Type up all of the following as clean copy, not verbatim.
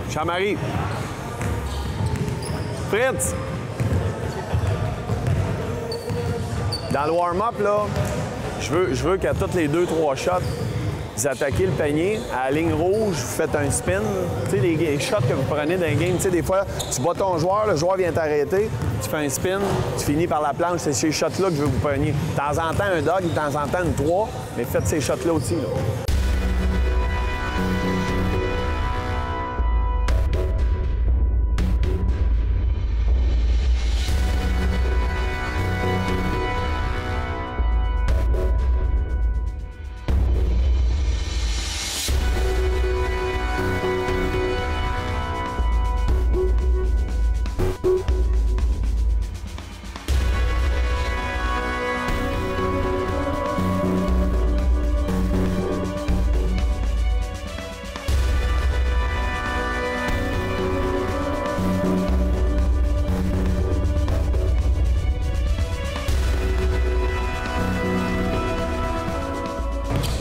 Jean-Marie. Fritz. Dans le warm-up, là, je veux qu'à toutes les 2-3 shots, vous attaquez le panier. À la ligne rouge, vous faites un spin. Tu sais, les shots que vous prenez dans un game, tu sais, des fois, tu bats ton joueur, le joueur vient t'arrêter, tu fais un spin, tu finis par la planche. C'est ces shots-là que je veux que vous preniez. De temps en temps, un dog, de temps en temps, une 3, mais faites ces shots-là aussi, là.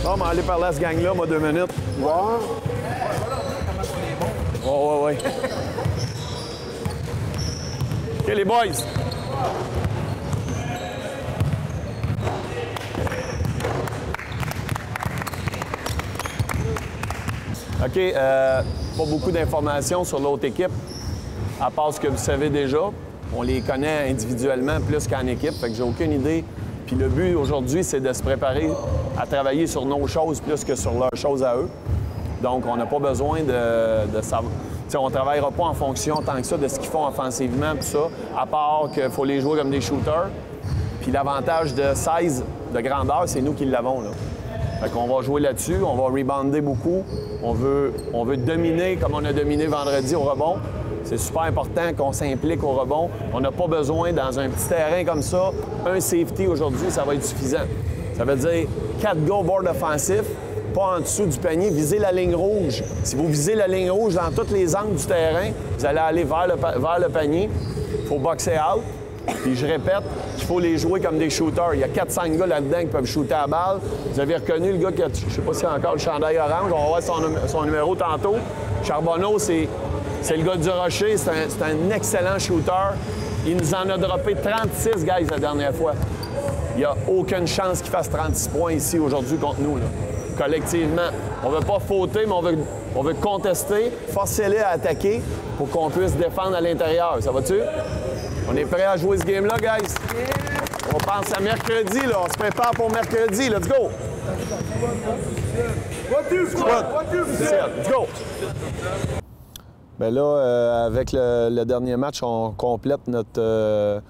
Bon, on va aller parler à ce gang-là, moi, 2 minutes. Bon. Ouais. OK, les boys. OK, pas beaucoup d'informations sur l'autre équipe, à part ce que vous savez déjà. On les connaît individuellement plus qu'en équipe, fait que j'ai aucune idée. Puis le but aujourd'hui, c'est de se préparer à travailler sur nos choses plus que sur leurs choses à eux. Donc, on n'a pas besoin de savoir. T'sais, on ne travaillera pas en fonction tant que ça de ce qu'ils font offensivement, tout ça, à part qu'il faut les jouer comme des shooters. Puis l'avantage de size, de grandeur, c'est nous qui l'avons, là. Fait qu'on va jouer là-dessus, on va rebounder beaucoup. On veut dominer comme on a dominé vendredi au rebond. C'est super important qu'on s'implique au rebond. On n'a pas besoin, dans un petit terrain comme ça, un safety aujourd'hui, ça va être suffisant. Ça veut dire 4 go board offensif, pas en dessous du panier, visez la ligne rouge. Si vous visez la ligne rouge dans tous les angles du terrain, vous allez aller vers le panier. Il faut boxer out. Puis je répète qu'il faut les jouer comme des shooters. Il y a 4-5 gars là-dedans qui peuvent shooter à la balle. Vous avez reconnu le gars qui a, je sais pas s'il y a encore le chandail orange, on va voir son numéro tantôt. Charbonneau, c'est le gars du Rocher, c'est un excellent shooter. Il nous en a droppé 36, guys, la dernière fois. Il n'y a aucune chance qu'il fasse 36 points ici aujourd'hui contre nous, là. Collectivement. On ne veut pas fauter, mais on veut contester, forcer-les à attaquer pour qu'on puisse défendre à l'intérieur. Ça va-tu? On est prêt à jouer ce game-là, guys? On pense à mercredi, là. On se prépare pour mercredi. Let's go! Let's go! Bien là, avec le dernier match, on complète notre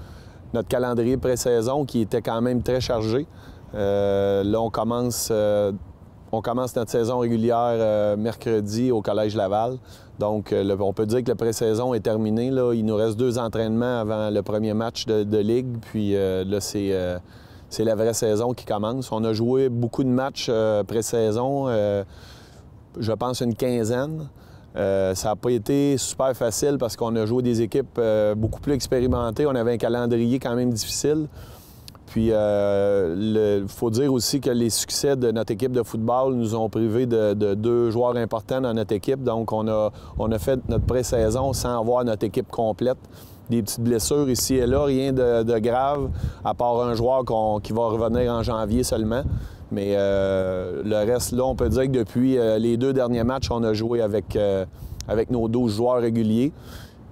calendrier pré-saison qui était quand même très chargé. Là, on commence notre saison régulière mercredi au Collège Laval. Donc, on peut dire que la pré-saison est terminée. Là. Il nous reste 2 entraînements avant le premier match de Ligue. Puis là, c'est la vraie saison qui commence. On a joué beaucoup de matchs pré-saison, je pense une quinzaine. Ça n'a pas été super facile parce qu'on a joué des équipes beaucoup plus expérimentées. On avait un calendrier quand même difficile. Puis, il faut dire aussi que les succès de notre équipe de football nous ont privés de 2 joueurs importants dans notre équipe. Donc, on a fait notre pré-saison sans avoir notre équipe complète. Des petites blessures ici et là, rien de grave, à part un joueur qui va revenir en janvier seulement. Mais le reste, là, on peut dire que depuis les 2 derniers matchs, on a joué avec nos 12 joueurs réguliers.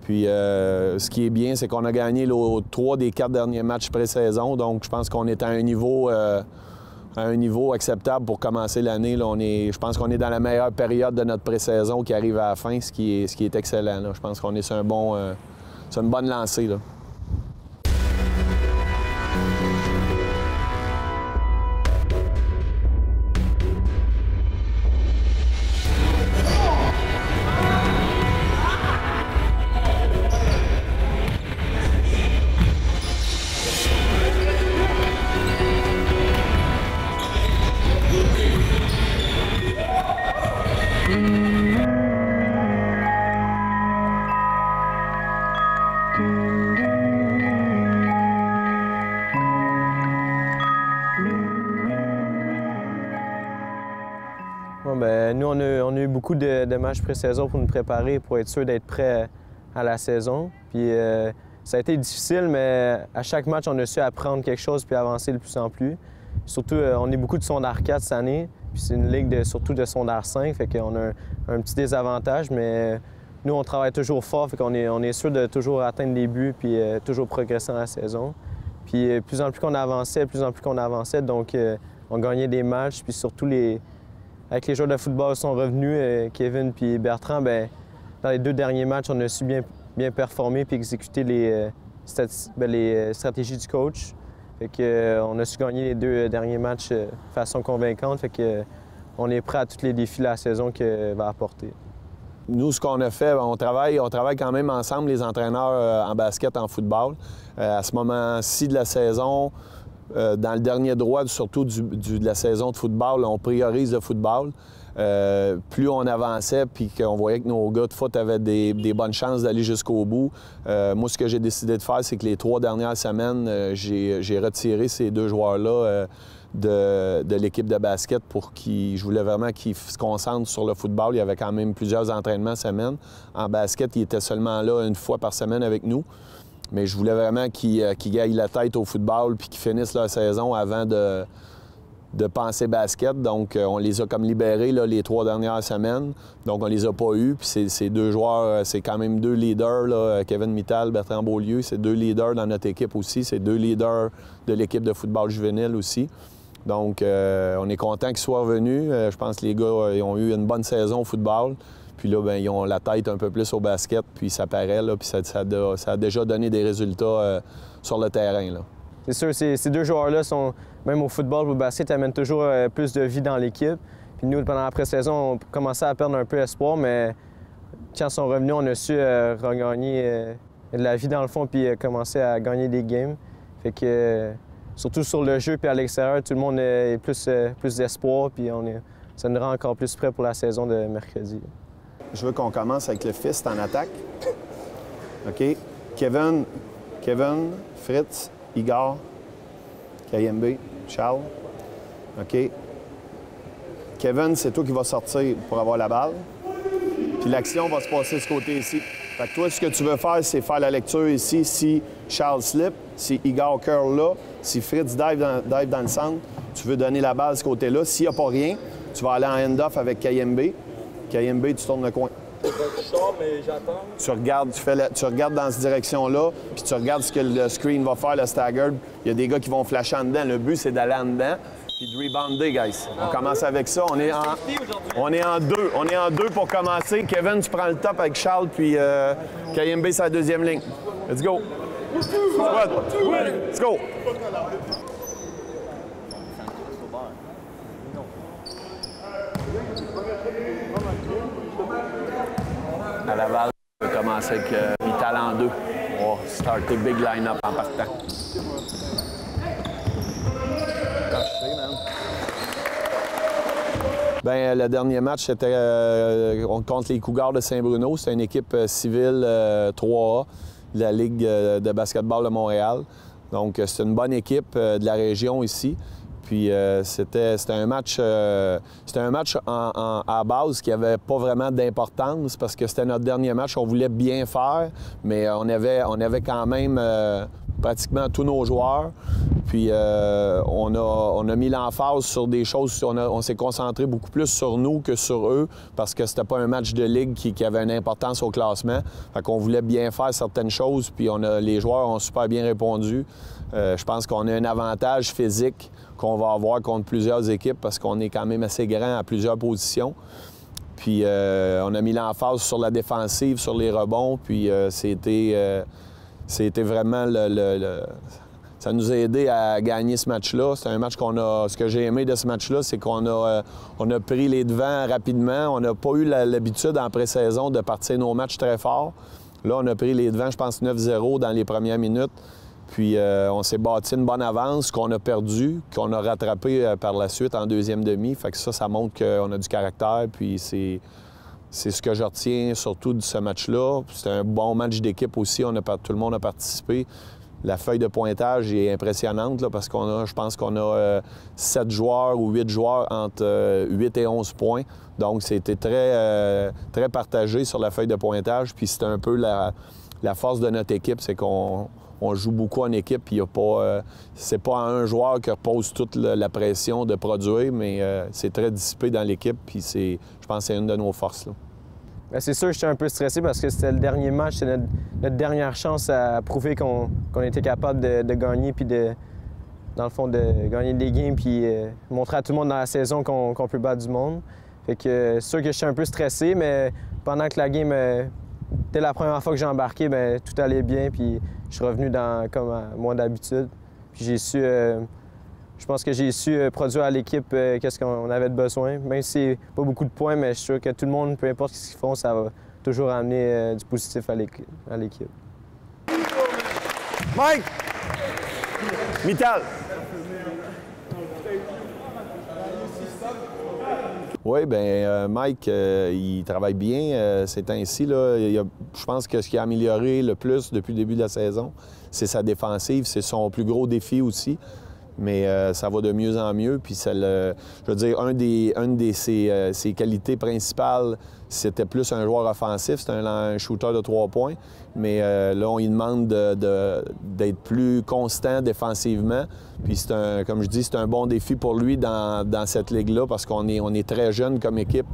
Puis, ce qui est bien, c'est qu'on a gagné 3 des 4 derniers matchs pré-saison. Donc, je pense qu'on est à un niveau acceptable pour commencer l'année. Je pense qu'on est dans la meilleure période de notre pré-saison qui arrive à la fin, ce qui est excellent, là. Je pense qu'on est sur une bonne lancée, là. Do Nous, on a eu beaucoup de matchs pré-saison pour nous préparer, pour être sûr d'être prêts à la saison. Puis ça a été difficile, mais à chaque match, on a su apprendre quelque chose puis avancer de plus en plus. Surtout, on est beaucoup de sondage 4 cette année, puis c'est une ligue surtout de sondage 5, fait qu'on a un petit désavantage, mais nous, on travaille toujours fort, fait qu'on est sûr de toujours atteindre les buts puis toujours progresser dans la saison. Puis plus en plus qu'on avançait, donc on gagnait des matchs, puis surtout avec les joueurs de football qui sont revenus, Kevin puis Bertrand, bien, dans les 2 derniers matchs, on a su bien performer puis exécuter les stratégies du coach. Fait que, on a su gagner les 2 derniers matchs de façon convaincante. Fait que, on est prêt à tous les défis de la saison qu'elle va apporter. Nous, ce qu'on a fait, on travaille quand même ensemble, les entraîneurs en basket, en football. À ce moment-ci de la saison, dans le dernier droit, surtout de la saison de football, on priorise le football. Plus on avançait puis qu'on voyait que nos gars de foot avaient des bonnes chances d'aller jusqu'au bout, moi, ce que j'ai décidé de faire, c'est que les 3 dernières semaines, j'ai retiré ces 2 joueurs-là de l'équipe de basket pour je voulais vraiment qu'ils se concentrent sur le football. Il y avait quand même plusieurs entraînements semaine. En basket, ils étaient seulement là 1 fois par semaine avec nous. Mais je voulais vraiment qu'ils gagnent la tête au football puis qu'ils finissent leur saison avant de penser basket. Donc, on les a comme libérés là, les 3 dernières semaines. Donc, on les a pas eus. Puis ces 2 joueurs, c'est quand même 2 leaders, là, Kevin Mittal, Bertrand Beaulieu. C'est 2 leaders dans notre équipe aussi. C'est 2 leaders de l'équipe de football juvénile aussi. Donc, on est content qu'ils soient revenus. Je pense que les gars ils ont eu une bonne saison au football. Puis là, bien, ils ont la tête un peu plus au basket, puis ça paraît, là, puis ça a déjà donné des résultats sur le terrain, là. C'est sûr, ces 2 joueurs-là, même au football ou au basket, amènent toujours plus de vie dans l'équipe. Puis nous, pendant la pré-saison, on commençait à perdre un peu espoir, mais quand ils sont revenus, on a su regagner de la vie dans le fond, puis commencer à gagner des games. Fait que, surtout sur le jeu puis à l'extérieur, tout le monde a plus d'espoir, puis ça nous rend encore plus prêts pour la saison de mercredi. Je veux qu'on commence avec le fist en attaque. OK? Kevin, Fritz, Igor, KMB, Charles. OK? Kevin, c'est toi qui vas sortir pour avoir la balle. Puis l'action va se passer de ce côté ici. Fait que toi, ce que tu veux faire, c'est faire la lecture ici. Si Charles slip, si Igor curl là, si Fritz dive dans le centre, tu veux donner la balle de ce côté-là. S'il n'y a pas rien, tu vas aller en end-off avec KMB. KMB, tu tournes le coin. Je sors, mais j'attends. Tu regardes dans cette direction-là, puis tu regardes ce que le screen va faire, le staggered. Il y a des gars qui vont flasher en dedans. Le but, c'est d'aller en dedans puis de rebounder, guys. On commence avec ça. On est en 2. On est en 2 pour commencer. Kevin, tu prends le top avec Charles, puis KMB, c'est la 2e ligne. Let's go. Squad. Let's go. À Laval, on va commencer avec Mittal en 2. On va starter big line-up en partant. Bien, le dernier match, c'était contre les Cougars de Saint-Bruno. C'était une équipe civile 3A de la Ligue de basketball de Montréal. Donc, c'est une bonne équipe de la région ici. Puis c'était un match à base qui n'avait pas vraiment d'importance parce que c'était notre dernier match. On voulait bien faire, mais on avait quand même pratiquement tous nos joueurs. Puis on a mis l'emphase sur des choses. On s'est concentré beaucoup plus sur nous que sur eux parce que c'était pas un match de ligue qui avait une importance au classement. Fait qu'on voulait bien faire certaines choses. Puis les joueurs ont super bien répondu. Je pense qu'on a un avantage physique qu'on va avoir contre plusieurs équipes parce qu'on est quand même assez grand à plusieurs positions. Puis on a mis l'emphase sur la défensive, sur les rebonds, puis c'était vraiment ça nous a aidé à gagner ce match-là. C'est un match ce que j'ai aimé de ce match-là, c'est qu'on a pris les devants rapidement. On n'a pas eu l'habitude en pré-saison de partir nos matchs très forts. Là, on a pris les devants, je pense, 9-0 dans les premières minutes. Puis on s'est bâti une bonne avance qu'on a perdue, qu'on a rattrapé par la suite en deuxième demi. Fait que ça montre qu'on a du caractère. Puis c'est ce que je retiens surtout de ce match-là. C'était un bon match d'équipe aussi. Tout le monde a participé. la feuille de pointage est impressionnante là, parce je pense qu'on a 7 joueurs ou 8 joueurs entre 8 et 11 points. Donc, c'était très partagé sur la feuille de pointage. Puis c'est un peu la force de notre équipe, c'est qu'on joue beaucoup en équipe. Puis c'est pas un joueur qui repose toute la pression de produire, mais c'est très dissipé dans l'équipe. Puis je pense que c'est une de nos forces, là. Bien, c'est sûr que j'étais un peu stressé parce que c'était le dernier match, c'était notre dernière chance à prouver qu'on était capable de gagner, puis dans le fond, de gagner des games, puis montrer à tout le monde dans la saison qu'on peut battre du monde. Fait que c'est sûr que j'étais un peu stressé, mais pendant que la game, dès la première fois que j'ai embarqué, bien, tout allait bien, puis je suis revenu comme à moi d'habitude. Puis j'ai su, je pense que j'ai su produire à l'équipe qu'est-ce qu'on avait de besoin. Même si c'est pas beaucoup de points, mais je suis sûr que tout le monde, peu importe ce qu'ils font, ça va toujours amener du positif à l'équipe. Mike! Mittal! Oui, bien, Mike, il travaille bien ces temps-ci. Je pense que ce qui a amélioré le plus depuis le début de la saison, c'est sa défensive. C'est son plus gros défi aussi. Mais ça va de mieux en mieux. Puis, je veux dire, une de ses qualités principales, c'était plus un joueur offensif. C'était un shooter de 3 points. Mais là, on lui demande d'être plus constant défensivement. Puis, comme je dis, c'est un bon défi pour lui dans cette ligue-là parce qu'on est très jeune comme équipe.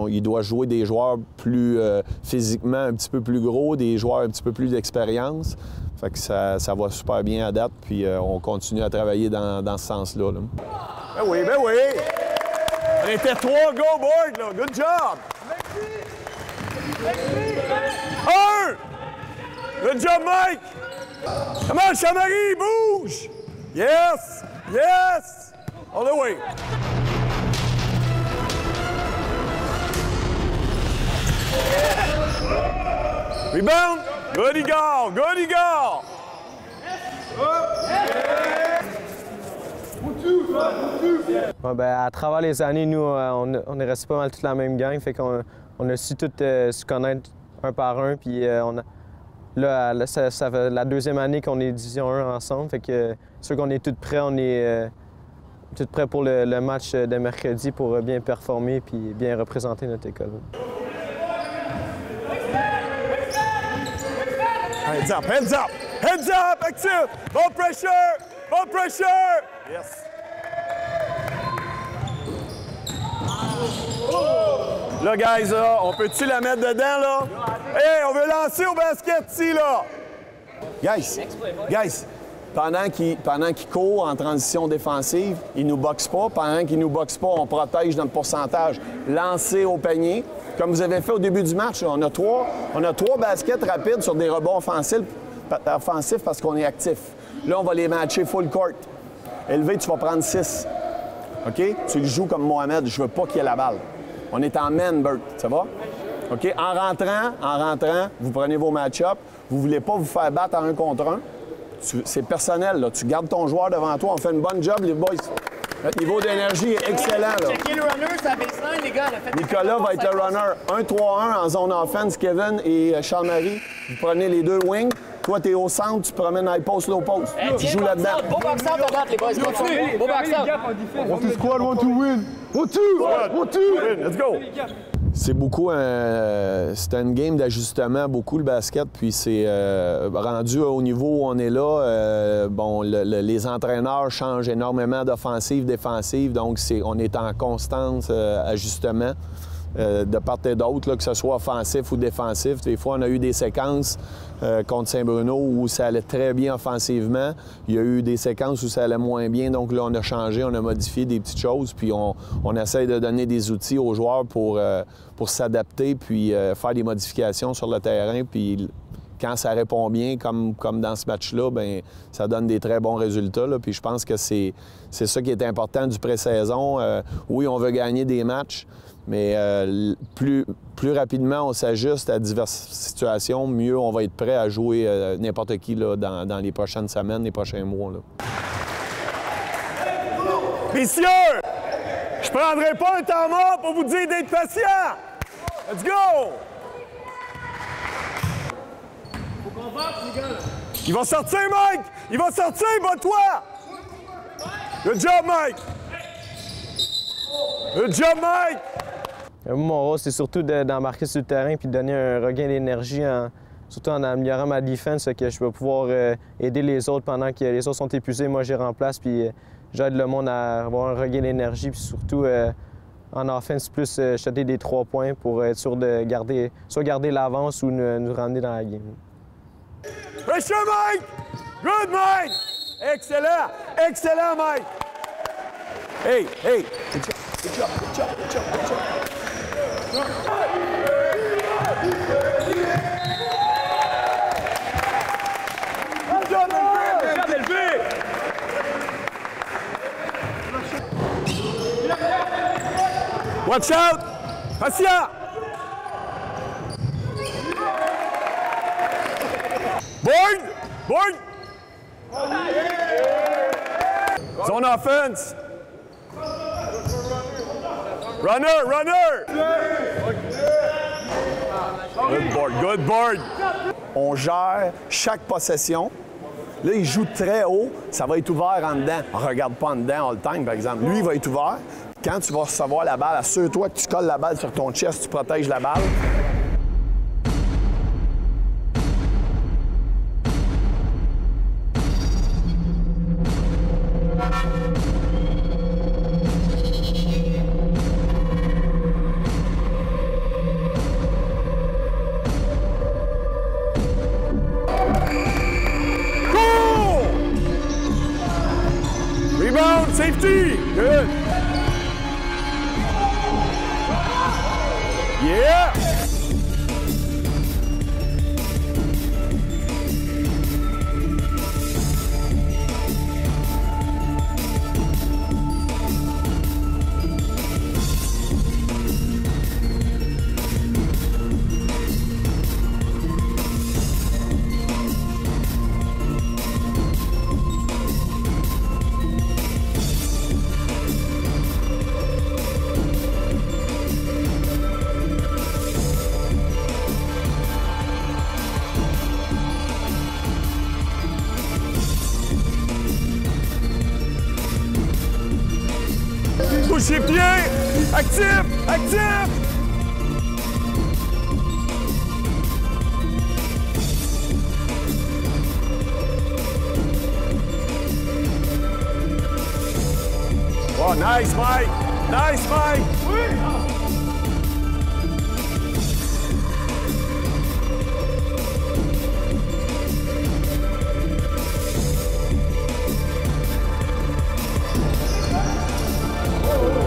Il doit jouer des joueurs plus physiquement un petit peu plus gros, des joueurs un petit peu plus d'expérience. Fait que ça va super bien à date, puis on continue à travailler dans ce sens-là. Là. Ben oui, ben oui! On était 3 go board, là. Good job! Merci! 1! Good job, Mike! Come on, Chamari, bouge! Yes! Yes! All the way! Rebound! Good Eagle! Good Eagle! Ouais, ben, à travers les années, nous, on est resté pas mal toute la même gang. Fait qu'on a su tous se connaître un par un. Puis là, ça fait la deuxième année qu'on est Division 1 ensemble. Fait que sûr qu'on est tous prêts. On est tous prêts pour le match de mercredi pour bien performer puis bien représenter notre école. Heads up, heads up! Heads up! Active! Ball pressure! Ball pressure! Yes! Là, guys, là, on peut-tu la mettre dedans, là? Hey, on veut lancer au basket ici, là! Guys, pendant qu'il court en transition défensive, il nous boxe pas. Pendant qu'il nous boxe pas, on protège notre pourcentage. Lancer au panier. Comme vous avez fait au début du match, là, on a trois baskets rapides sur des rebonds offensifs parce qu'on est actif. Là, on va les matcher full court. Élevé, tu vas prendre 6. OK? Tu le joues comme Mohamed. Je veux pas qu'il y ait la balle. On est en man, Bert. Ça va? OK? En rentrant, vous prenez vos match-ups. Vous voulez pas vous faire battre en 1 contre 1. C'est personnel, là. Tu gardes ton joueur devant toi. On fait une bonne job, les boys. Notre niveau d'énergie est excellent, là. Checker le runner, sa baseline, les gars. Nicolas va être le runner. 1-3-1 en zone offense. Kevin et Charles-Marie, vous prenez les 2 wings. Toi, t'es au centre, tu promènes high post, low post. Tu joues là-dedans. Beau box out à battre, les boys. Continue. Beau box out. Want to squad, want to win! Want to win! Let's go! C'est beaucoup c'est une game d'ajustement, beaucoup le basket, puis c'est rendu au niveau où on est là. Les entraîneurs changent énormément d'offensive, défensive, donc on est en constant ajustement de part et d'autre, que ce soit offensif ou défensif. Des fois, on a eu des séquences contre Saint-Bruno où ça allait très bien offensivement. Il y a eu des séquences où ça allait moins bien, donc là, on a changé, on a modifié des petites choses, puis on essaie de donner des outils aux joueurs pour s'adapter, puis faire des modifications sur le terrain, puis quand ça répond bien, comme dans ce match-là, bien, ça donne des très bons résultats, là. Puis je pense que c'est ça qui est important du pré-saison. Oui, on veut gagner des matchs, mais plus rapidement on s'ajuste à diverses situations, mieux on va être prêt à jouer n'importe qui là, dans les prochaines semaines, les prochains mois, là. Messieurs, je prendrai pas un temps mort pour vous dire d'être patient. Let's go! Faut qu'on vote, les gars. Il va sortir, Mike! Il va sortir, bat-toi! Good job, Mike! Good job, Mike! Mon rôle, c'est surtout d'embarquer sur le terrain et de donner un regain d'énergie, surtout en améliorant ma défense, que je vais pouvoir aider les autres pendant que les autres sont épuisés. Moi, je les remplace puis j'aide le monde à avoir un regain d'énergie. Puis surtout, en offense, plus jeter des 3 points pour être sûr de garder l'avance ou nous ramener dans la game. Pressure, Mike! Good, Mike! Excellent! Excellent, Mike! Hey, hey! Good job, good job, good job, good job, good job. Watch out! Patient! Board! Board! Zone offense! Runner! Runner! Good board! Good board! On gère chaque possession. Là, il joue très haut, ça va être ouvert en dedans. On regarde pas en dedans all time, par exemple. Lui, il va être ouvert. Quand tu vas recevoir la balle, assure-toi que tu colles la balle sur ton chest, tu protèges la balle. Cool! Rebound, safety! Good! Yeah! Touche les pieds! Actif! Actif! Oh, nice, Mike! Nice, Mike! Oui!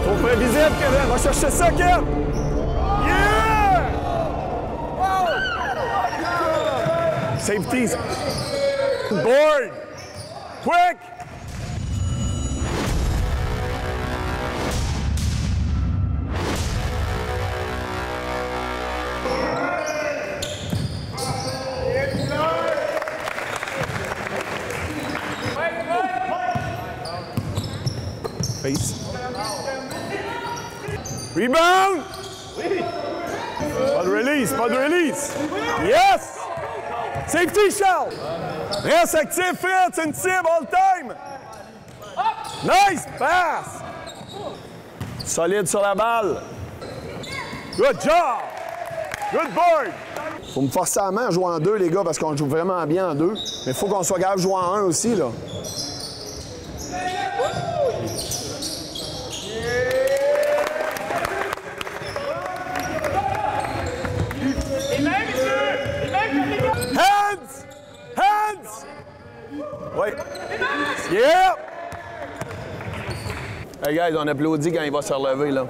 Trop prévisible, Kevin. Va chercher ça, Kev. Yeah! Safeties. Board. Quick. Face. Rebound! Pas de release, pas de release. Yes! Safety shell! Reste actif, Fred, c'est une cible all time! Nice pass! Solide sur la balle. Good job! Good board! Faut me forcer à la main à jouer en deux, les gars, parce qu'on joue vraiment bien en deux. Mais il faut qu'on soit capable de jouer en un aussi, là. Hands! Hands! Oui. Yeah! Hey guys, on applaudit quand il va se relever, là.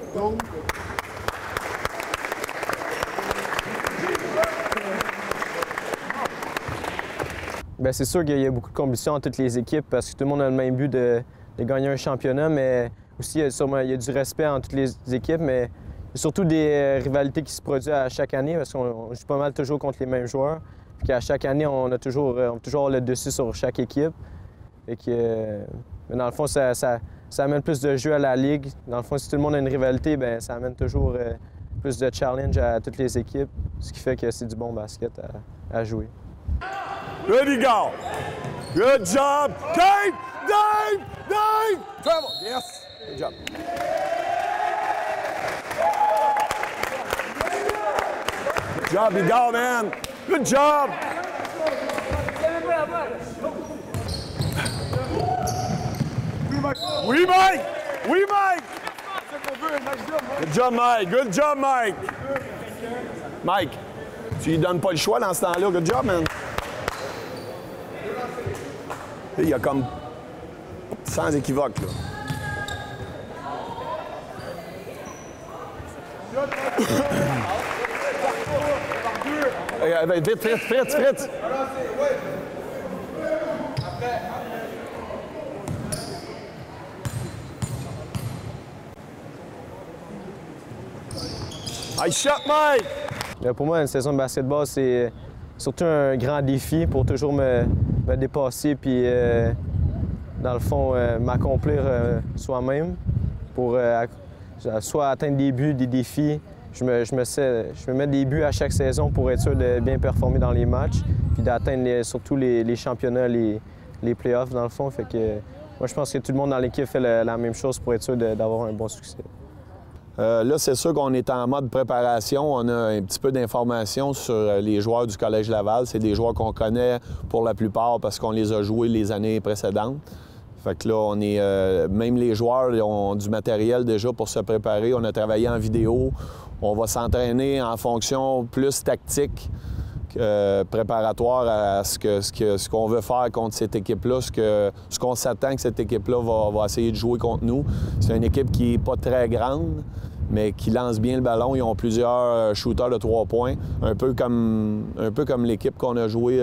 Bien, c'est sûr qu'il y a beaucoup de compétition entre toutes les équipes parce que tout le monde a le même but de gagner un championnat, mais aussi il y a du respect entre toutes les équipes, mais il y a surtout des rivalités qui se produisent à chaque année parce qu'on joue pas mal toujours contre les mêmes joueurs. Puis qu'à chaque année, on a toujours le dessus sur chaque équipe. Et que, dans le fond, ça amène plus de jeu à la ligue. Dans le fond, si tout le monde a une rivalité, bien, ça amène toujours plus de challenge à toutes les équipes, ce qui fait que c'est du bon basket à jouer. Good, you go. Good job. Dave! Dave! Dave! Travel. Yes. Good job. Good job, you go, man. Good job. Oui, Mike! Oui, Mike! Good job, Mike. Good job, Mike. Mike, tu lui donnes pas le choix dans ce temps-là. Good job, man. Il y a comme sans équivoque, là. Vite, Fritz. Nice shot, Mike! Pour moi, une saison de basketball, c'est surtout un grand défi pour toujours me dépasser puis, dans le fond, m'accomplir soi-même pour soit atteindre des buts, des défis. Je me mets des buts à chaque saison pour être sûr de bien performer dans les matchs puis d'atteindre surtout les championnats, les playoffs, dans le fond. Fait que, moi, je pense que tout le monde dans l'équipe fait la même chose pour être sûr d'avoir un bon succès. Là, c'est sûr qu'on est en mode préparation. On a un petit peu d'informations sur les joueurs du Collège Laval. C'est des joueurs qu'on connaît pour la plupart parce qu'on les a joués les années précédentes. Fait que là, on est, même les joueurs ont du matériel déjà pour se préparer. On a travaillé en vidéo. On va s'entraîner en fonction plus tactique, préparatoire à ce qu'on veut faire contre cette équipe-là, ce qu'on s'attend que cette équipe-là va essayer de jouer contre nous. C'est une équipe qui n'est pas très grande, mais qui lance bien le ballon. Ils ont plusieurs shooters de 3 points, un peu comme l'équipe qu'on a joué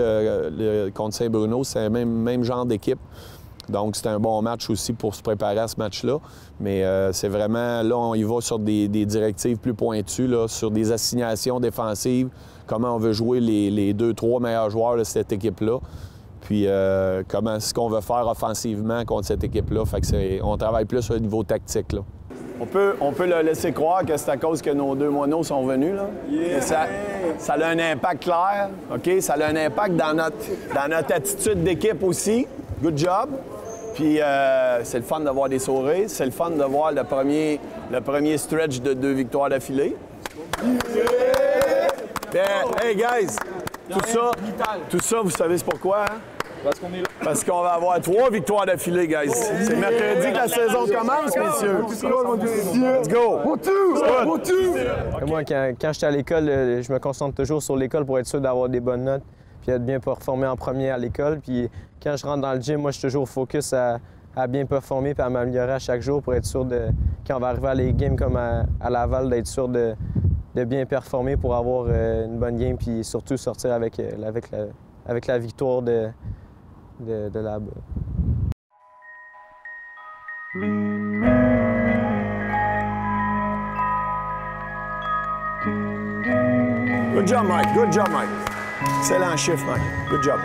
contre Saint-Bruno. C'est le même genre d'équipe. Donc, c'est un bon match aussi pour se préparer à ce match-là. Mais c'est vraiment, là, on y va sur des directives plus pointues, là, sur des assignations défensives, comment on veut jouer les 2-3 meilleurs joueurs de cette équipe-là. Puis, ce qu'on veut faire offensivement contre cette équipe-là. Fait que on travaille plus au niveau tactique, là. On peut le laisser croire que c'est à cause que nos 2 moineaux sont venus, là. Yeah. Ça a un impact clair, OK? Ça a un impact dans notre attitude d'équipe aussi. Good job. Puis c'est le fun de voir des sourires. C'est le fun de voir le premier stretch de 2 victoires d'affilée. Yeah! Bien, hey guys, tout ça, vous savez c'est pourquoi, hein? Parce qu'on est là. Parce qu'on va avoir 3 victoires d'affilée, guys. C'est mercredi que la saison commence, messieurs. Let's go! Moi, quand j'étais à l'école, je me concentre toujours sur l'école pour être sûr d'avoir des bonnes notes puis être bien performé en premier à l'école. Puis quand je rentre dans le gym, moi, je suis toujours focus à bien performer puis à m'améliorer à chaque jour pour être sûr quand on va arriver à les games comme à Laval, d'être sûr de bien performer pour avoir une bonne game puis surtout sortir avec la victoire de là-bas. Good job, Mike. Good job, Mike. Excellent chiffre, Mike. Good job.